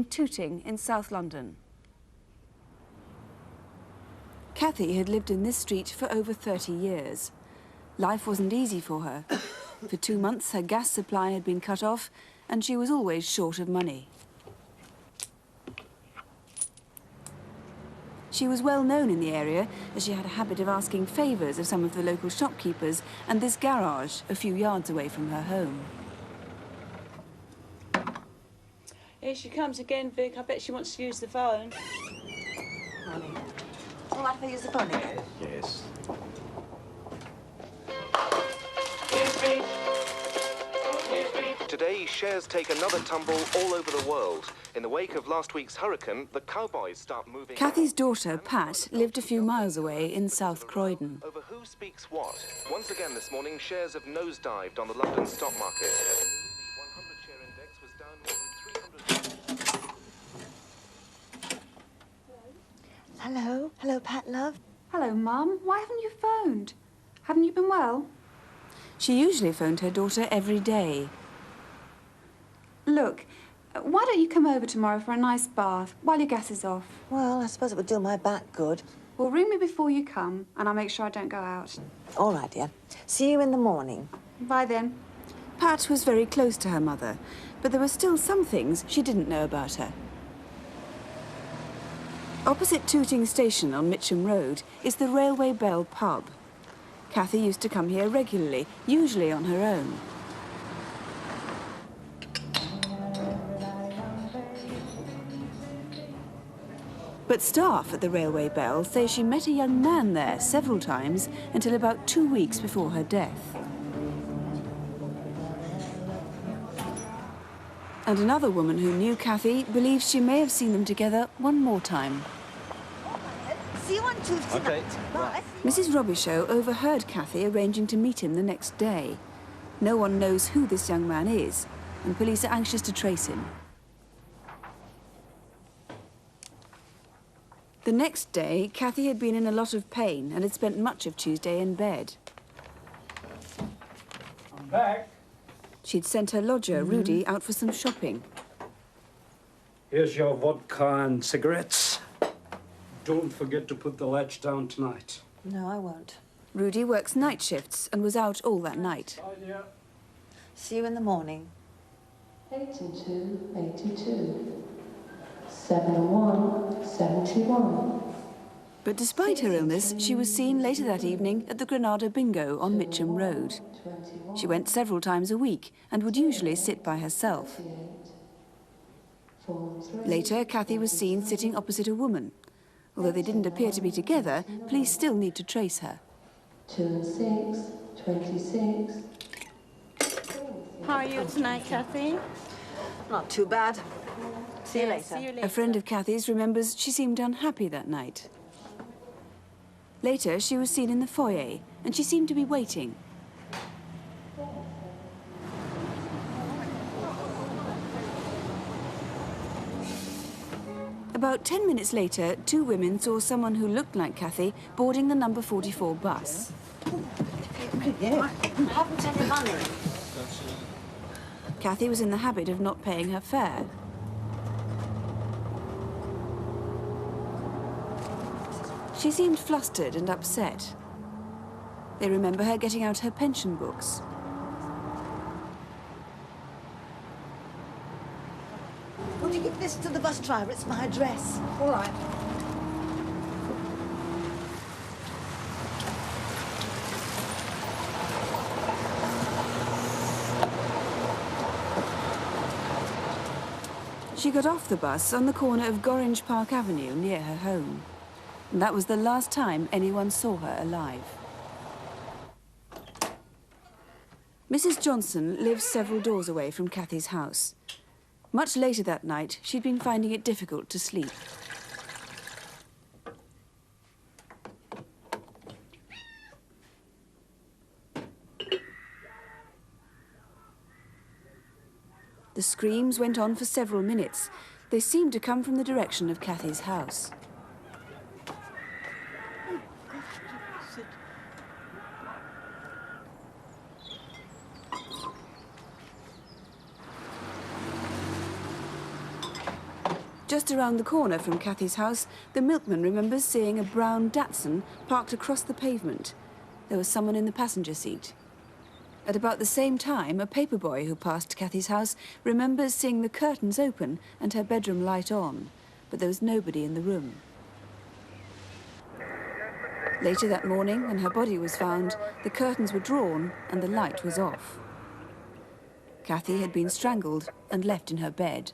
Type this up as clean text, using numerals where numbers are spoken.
Tooting in South London. Cathy had lived in this street for over 30 years. Life wasn't easy for her. For 2 months, her gas supply had been cut off, and she was always short of money. She was well known in the area, as she had a habit of asking favours of some of the local shopkeepers and this garage a few yards away from her home. Here she comes again, Vic. I bet she wants to use the phone. Honey, all right if I use the phone again? Yes. Today, shares take another tumble all over the world. In the wake of last week's hurricane, the cowboys start moving... Cathy's daughter, Pat, lived a few miles away in South Croydon. Over who speaks what? Once again this morning, shares have nosedived on the London stock market. The 100-share index was down more than 300... Hello? Hello, Pat, love? Hello, Mum. Why haven't you phoned? Haven't you been well? She usually phoned her daughter every day. Look, why don't you come over tomorrow for a nice bath while your gas is off? Well, I suppose it would do my back good. Well, ring me before you come, and I'll make sure I don't go out. All right, dear. See you in the morning. Bye, then. Pat was very close to her mother, but there were still some things she didn't know about her. Opposite Tooting Station on Mitcham Road is the Railway Bell pub. Cathy used to come here regularly, usually on her own. But staff at the Railway Bell say she met a young man there several times until about 2 weeks before her death. And another woman who knew Cathy believes she may have seen them together one more time. See you on Tuesday night. Bye. Mrs. Robichaud overheard Cathy arranging to meet him the next day. No one knows who this young man is, and police are anxious to trace him. The next day, Cathy had been in a lot of pain and had spent much of Tuesday in bed. I'm back. She'd sent her lodger, Rudy, out for some shopping. Here's your vodka and cigarettes. Don't forget to put the latch down tonight. No, I won't. Rudy works night shifts and was out all that night. Bye, dear. See you in the morning. 82, 82. 71, 71. But despite her illness, she was seen later that evening at the Granada Bingo on Mitcham Road. She went several times a week and would usually sit by herself. Later, Cathy was seen sitting opposite a woman. Although they didn't appear to be together, police still need to trace her. 2 and 6, 26. How are you tonight, Cathy? Not too bad. See you later. See you later. A friend of Cathy's remembers she seemed unhappy that night. Later, she was seen in the foyer, and she seemed to be waiting. About 10 minutes later, 2 women saw someone who looked like Cathy boarding the number 44 bus. Yeah. I haven't any money. Cathy was in the habit of not paying her fare. She seemed flustered and upset. They remember her getting out her pension books. Would you give this to the bus driver? It's my address. All right. She got off the bus on the corner of Gorringe Park Avenue near her home. And that was the last time anyone saw her alive. Mrs. Johnson lives several doors away from Cathy's house. Much later that night, she'd been finding it difficult to sleep. The screams went on for several minutes. They seemed to come from the direction of Cathy's house. Just around the corner from Kathy's house, the milkman remembers seeing a brown Datsun parked across the pavement. There was someone in the passenger seat. At about the same time, a paperboy who passed Kathy's house remembers seeing the curtains open and her bedroom light on, but there was nobody in the room. Later that morning, when her body was found, the curtains were drawn and the light was off. Kathy had been strangled and left in her bed.